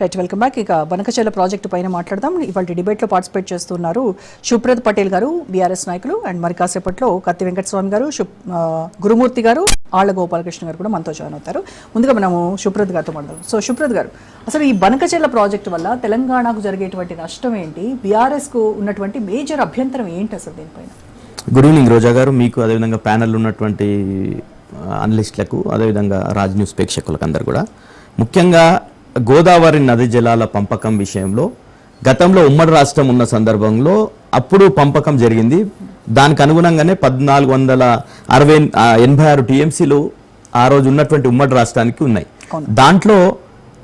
Right, welcome back. ఇక Banakacherla project పైన మాట్లాడదాం. ఇవాళ డిబేట్లో పార్టిసిపేట్ చేస్తున్నారు శుభ్రత్ పటేల్ గారు, బీఆర్ఎస్ నాయకులు, అండ్ మరి కాసేపట్లో కత్తి వెంకటస్వామి గారు, గురుమూర్తి గారు, ఆళ్ల గోపాలకృష్ణ గారు కూడా మనతో జాయిన్ అవుతారు. ముందుగా మనము శుభ్రత్ గారితో మాట్లాడదాం. సో శుభ్రత్ గారు, అసలు ఈ బనకచెర్ల ప్రాజెక్టు వల్ల తెలంగాణకు జరిగేటువంటి నష్టం ఏంటి, బీఆర్ఎస్కు ఉన్నటువంటి మేజర్ అభ్యంతరం ఏంటి అసలు దీనిపైన? గుడ్ ఈవినింగ్ రోజా గారు, మీకు అదేవిధంగా ప్యానెల్ ఉన్నటువంటి అనలిస్టులకు, అదేవిధంగా రాజ్ న్యూస్ ప్రేక్షకులకు అందరు కూడా. ముఖ్యంగా గోదావరి నది జలాల పంపకం విషయంలో గతంలో ఉమ్మడి రాష్ట్రం ఉన్న సందర్భంలో అప్పుడు పంపకం జరిగింది. దానికి అనుగుణంగానే 1486 టీఎంసీలు ఆ రోజు ఉన్నటువంటి ఉమ్మడి రాష్ట్రానికి ఉన్నాయి. దాంట్లో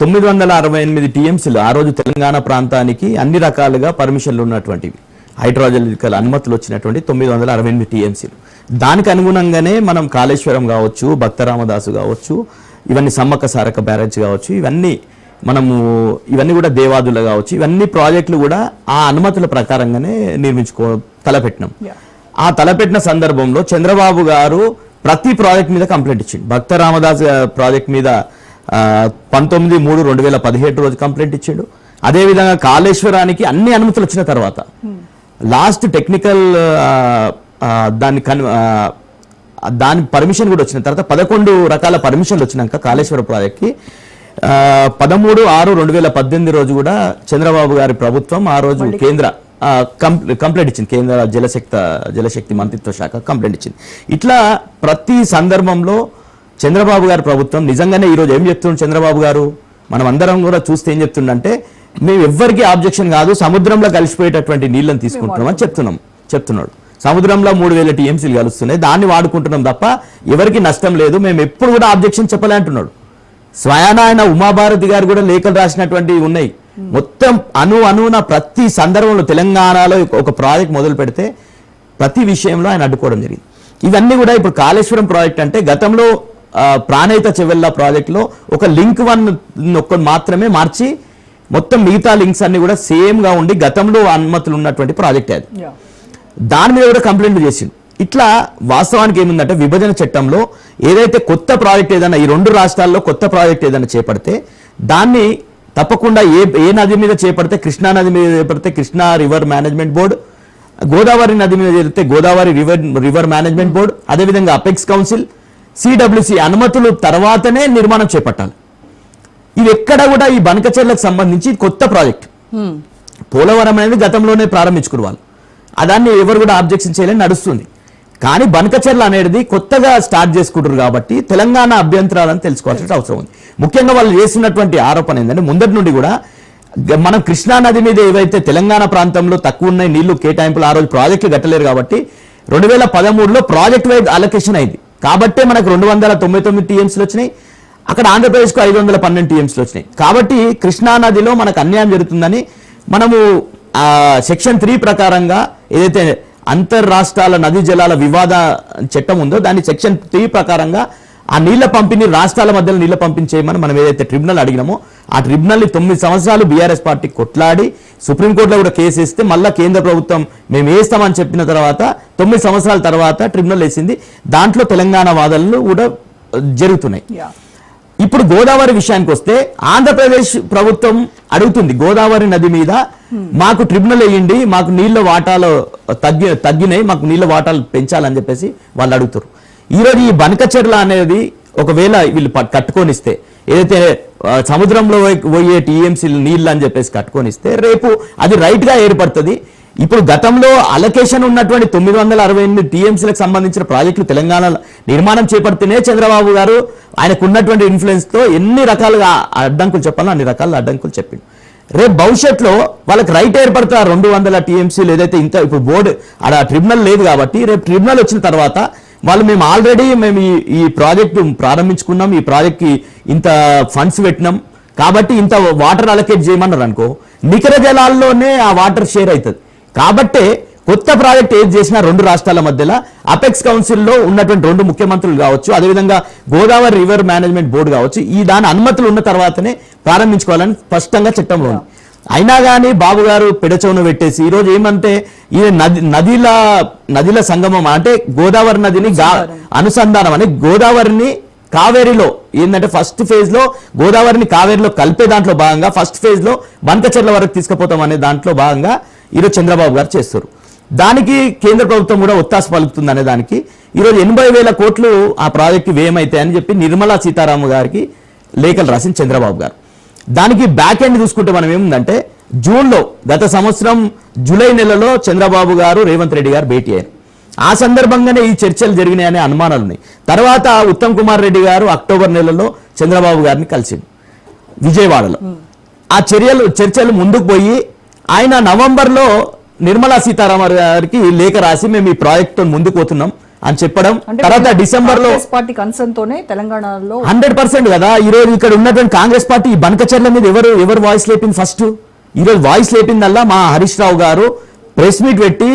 968 టీఎంసీలు ఆ రోజు తెలంగాణ ప్రాంతానికి అన్ని రకాలుగా పర్మిషన్లు ఉన్నటువంటివి, హైడ్రాలజికల్ అనుమతులు వచ్చినటువంటి 968 టీఎంసీలు. దానికి అనుగుణంగానే మనం కాళేశ్వరం కావచ్చు, భక్తరామదాసు కావచ్చు, ఇవన్నీ సమ్మక్క సారక్క బ్యారేజ్ కావచ్చు, ఇవన్నీ కూడా దేవాదులు కావచ్చు, ఇవన్నీ ప్రాజెక్టులు కూడా ఆ అనుమతుల ప్రకారంగానే తలపెట్టినాం. ఆ తలపెట్టిన సందర్భంలో చంద్రబాబు గారు ప్రతి ప్రాజెక్ట్ మీద కంప్లైంట్ ఇచ్చిండు. భక్తరామదాస్ ప్రాజెక్ట్ మీద 19/3/2017 రోజు కంప్లైంట్ ఇచ్చిండు. అదేవిధంగా కాళేశ్వరానికి అన్ని అనుమతులు వచ్చిన తర్వాత లాస్ట్ టెక్నికల్ దాని పర్మిషన్ కూడా వచ్చిన తర్వాత 11 రకాల పర్మిషన్లు వచ్చినాక కాళేశ్వర ప్రాజెక్ట్కి 13/6/2018 రోజు కూడా చంద్రబాబు గారి ప్రభుత్వం ఆ రోజు కేంద్ర కంప్లైంట్ ఇచ్చింది. కేంద్ర జలశక్తి మంత్రిత్వ శాఖ కంప్లైంట్ ఇచ్చింది. ఇట్లా ప్రతి సందర్భంలో చంద్రబాబు గారి ప్రభుత్వం నిజంగానే ఈరోజు ఏం చెప్తున్నాడు చంద్రబాబు గారు, మనం అందరం కూడా చూస్తే ఏం చెప్తుండంటే, మేము ఎవ్వరికీ ఆబ్జెక్షన్ కాదు, సముద్రంలో కలిసిపోయేటటువంటి నీళ్ళని తీసుకుంటున్నాం అని చెప్తున్నాడు. సముద్రంలో 3000 టీఎంసీలు కలుస్తున్నాయి, దాన్ని వాడుకుంటున్నాం తప్ప ఎవరికి నష్టం లేదు, మేము ఎప్పుడు కూడా ఆబ్జెక్షన్ చెప్పలే అంటున్నాడు. స్వయాన ఆయన ఉమాభారతి గారు కూడా లేఖలు రాసినటువంటివి ఉన్నాయి. మొత్తం అణువున ప్రతి సందర్భంలో తెలంగాణలో ఒక ప్రాజెక్ట్ మొదలు పెడితే ప్రతి విషయంలో ఆయన అడ్డుకోవడం జరిగింది. ఇవన్నీ కూడా ఇప్పుడు కాళేశ్వరం ప్రాజెక్ట్ అంటే గతంలో ప్రాణహిత చెవెళ్ళ ప్రాజెక్టులో ఒక లింక్ 1 మాత్రమే మార్చి మొత్తం మిగతా లింక్స్ అన్ని కూడా సేమ్ గా ఉండి గతంలో అనుమతులు ఉన్నటువంటి ప్రాజెక్ట్ అది. దాని మీద కూడా కంప్లైంట్ చేసిండు. ఇట్లా వాస్తవానికి ఏముందంటే, విభజన చట్టంలో ఏదైతే కొత్త ప్రాజెక్ట్ ఏదైనా ఈ 2 రాష్ట్రాల్లో కొత్త ప్రాజెక్ట్ ఏదైనా చేపడితే దాన్ని తప్పకుండా ఏ నది మీద చేపడితే, కృష్ణా నది మీద చేపడితే Krishna river management board, Godavari నది మీద చేరితే గోదావరి రివర్ మేనేజ్మెంట్ బోర్డు, అదేవిధంగా అపెక్స్ కౌన్సిల్, సిడబ్ల్యూసి అనుమతులు తర్వాతనే నిర్మాణం చేపట్టాలి. ఇవి ఎక్కడ కూడా ఈ బనకచెర్లకు సంబంధించి కొత్త ప్రాజెక్ట్. పోలవరం అనేది గతంలోనే ప్రారంభించుకున్న వాళ్ళు, దాన్ని ఎవరు కూడా ఆబ్జెక్షన్ చేయలేని నడుస్తుంది. కానీ బనకచెర్ల అనేది కొత్తగా స్టార్ట్ చేసుకుంటారు కాబట్టి తెలంగాణ అభ్యంతరాలను తెలుసుకోవాల్సిన అవసరం ఉంది. ముఖ్యంగా వాళ్ళు చేస్తున్నటువంటి ఆరోపణ ఏంటంటే, ముందటి నుండి కూడా మనం కృష్ణా నది మీద ఏవైతే తెలంగాణ ప్రాంతంలో తక్కువ ఉన్నాయి నీళ్లు కేటాయింపులు, ఆ రోజు ప్రాజెక్టులు కట్టలేరు కాబట్టి 2013లో ప్రాజెక్ట్ వైజ్ అలొకేషన్ అయింది కాబట్టే మనకు 299 టీఎంసీలు వచ్చినాయి. అక్కడ ఆంధ్రప్రదేశ్కు 512 టీఎంసీలు వచ్చినాయి. కాబట్టి కృష్ణా నదిలో మనకు అన్యాయం జరుగుతుందని మనము సెక్షన్ 3 ప్రకారంగా ఏదైతే అంతర్రాష్ట్రాల నదీ జలాల వివాద చట్టం ఉందో దాన్ని సెక్షన్ 3 ప్రకారంగా ఆ నీళ్ల పంపిణీ రాష్ట్రాల మధ్యలో నీళ్ల పంపిణీ చేయమని మనం ఏదైతే ట్రిబ్యునల్ అడిగినామో ఆ ట్రిబ్యునల్ని 9 సంవత్సరాలు బీఆర్ఎస్ పార్టీ కొట్లాడి సుప్రీంకోర్టులో కూడా కేసు వేస్తే మళ్ళీ కేంద్ర ప్రభుత్వం మేము వేస్తామని చెప్పిన తర్వాత 9 సంవత్సరాల తర్వాత ట్రిబ్యునల్ వేసింది. దాంట్లో తెలంగాణ వాదనలు కూడా జరుగుతున్నాయి. ఇప్పుడు గోదావరి విషయానికి వస్తే ఆంధ్రప్రదేశ్ ప్రభుత్వం అడుగుతుంది, గోదావరి నది మీద మాకు ట్రిబ్యునల్ వేయండి, మాకు నీళ్ల వాటాలు తగ్గినాయి, మాకు నీళ్ల వాటాలు పెంచాలని చెప్పేసి వాళ్ళు అడుగుతారు. ఈరోజు ఈ బనకచెర్ల అనేది ఒకవేళ వీళ్ళు కట్టుకొనిస్తే, ఏదైతే సముద్రంలో పోయే టీఎంసీ నీళ్ళు అని చెప్పేసి కట్టుకొనిస్తే రేపు అది రైట్ గా ఏర్పడుతుంది. ఇప్పుడు గతంలో అలొకేషన్ ఉన్నటువంటి 968 టీఎంసీలకు సంబంధించిన ప్రాజెక్టులు తెలంగాణలో నిర్మాణం చేపడితేనే చంద్రబాబు గారు ఆయనకు ఉన్నటువంటి ఇన్ఫ్లుయెన్స్ తో ఎన్ని రకాలుగా అడ్డంకులు చెప్పాలో అన్ని రకాల అడ్డంకులు చెప్పిండు. రేపు భవిష్యత్తులో వాళ్ళకి రైట్ ఏర్పడతారు 200 టీఎంసీలు ఏదైతే ఇంత ఇప్పుడు బోర్డు ఆడ ట్రిబ్యునల్ లేదు కాబట్టి రేపు ట్రిబ్యునల్ వచ్చిన తర్వాత వాళ్ళు మేము ఆల్రెడీ ఈ ప్రాజెక్టు ప్రారంభించుకున్నాం, ఈ ప్రాజెక్ట్కి ఇంత ఫండ్స్ పెట్టినాం కాబట్టి ఇంత వాటర్ అలొకేట్ చేయమన్నారు అనుకో, నికర జలాల్లోనే ఆ వాటర్ షేర్ అవుతుంది. కాబట్టే కొత్త ప్రాజెక్ట్ ఏది చేసినా 2 రాష్ట్రాల మధ్యలో అపెక్స్ కౌన్సిల్లో ఉన్నటువంటి 2 ముఖ్యమంత్రులు కావచ్చు, అదేవిధంగా గోదావరి రివర్ మేనేజ్మెంట్ బోర్డు కావచ్చు, దాని అనుమతులు ఉన్న తర్వాతనే ప్రారంభించుకోవాలని స్పష్టంగా చట్టంలో ఉంది. అయినా కానీ బాబు గారు పెడచవును పెట్టేసి ఈరోజు ఏమంటే ఇది నదిల సంగమం అంటే గోదావరి నదిని అనుసంధానం అని గోదావరిని కావేరిలో ఏంటంటే ఫస్ట్ ఫేజ్ లో గోదావరిని కావేరిలో కలిపే దాంట్లో భాగంగా ఫస్ట్ ఫేజ్ లో బంకచెర్ల వరకు తీసుకుపోతాం అనే దాంట్లో భాగంగా ఈరోజు చంద్రబాబు గారు చేస్తారు. దానికి కేంద్ర ప్రభుత్వం కూడా ఒత్తాస పలుకుతుంది అనే దానికి ఈరోజు 80,000 కోట్లు ఆ ప్రాజెక్టు వ్యయమైతాయని చెప్పి నిర్మలా సీతారామన్ గారికి లేఖలు రాసింది చంద్రబాబు గారు. దానికి బ్యాక్ ఎండ్ చూసుకుంటే మనం ఏముందంటే జూన్లో గత సంవత్సరం జూలై నెలలో చంద్రబాబు గారు రేవంత్ రెడ్డి గారు భేటీ అయ్యారు. ఆ సందర్భంగానే ఈ చర్చలు జరిగినాయనే అనుమానాలు ఉన్నాయి. తర్వాత ఉత్తమ్ కుమార్ రెడ్డి గారు అక్టోబర్ నెలలో చంద్రబాబు గారిని కలిసిండు విజయవాడలో. ఆ చర్చలు ముందుకు పోయి ఆయన నవంబర్లో నిర్మలా సీతారామన్ గారికి లేఖ రాసి మేము ఈ ప్రాజెక్ట్ ముందుకు పోతున్నాం అని చెప్పడం. తర్వాత డిసెంబర్ లో పార్టీ కన్సర్న్ తోనే తెలంగాణలో 100% కదా. ఈ రోజు ఇక్కడ ఉన్నటువంటి కాంగ్రెస్ పార్టీ ఈ బంకచెర్ల మీద ఎవరు వాయిస్ లేపింది? ఫస్ట్ ఈ రోజు వాయిస్ లేపిందల్లా మా హరీష్ రావు గారు ప్రెస్ మీట్ పెట్టి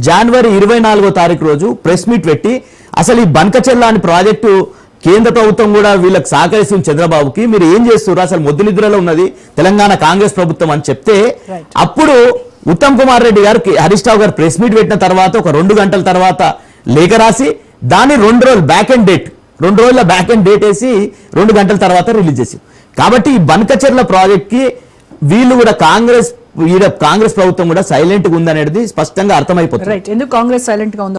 జనవరి 24వ తారీఖు రోజు ప్రెస్ మీట్ పెట్టి అసలు ఈ బంకచెర్ల అని ప్రాజెక్టు కేంద్ర ప్రభుత్వం కూడా వీళ్ళకి సహకరిస్తుంది చంద్రబాబుకి, మీరు ఏం చేస్తున్నారు, అసలు మొద్దు నిద్రలో ఉన్నది తెలంగాణ కాంగ్రెస్ ప్రభుత్వం అని చెప్తే అప్పుడు ఉత్తమ్ కుమార్ రెడ్డి గారు హరీష్ రావు గారు ప్రెస్ మీట్ పెట్టిన తర్వాత ఒక 2 గంటల తర్వాత లేఖ రాసి దాన్ని 2 రోజులు బ్యాక్ అండ్ డేట్ 2 రోజుల బ్యాక్ అండ్ డేట్ వేసి 2 గంటల తర్వాత రిలీజ్ చేసి. కాబట్టి ఈ బంకచెర్ల ప్రాజెక్ట్ కి వీళ్ళు కూడా కాంగ్రెస్ ప్రభుత్వం కూడా సైలెంట్ గా ఉందనేది స్పష్టంగా అర్థమైపోతుంది. ఎందుకు కాంగ్రెస్ సైలెంట్ గా ఉంది?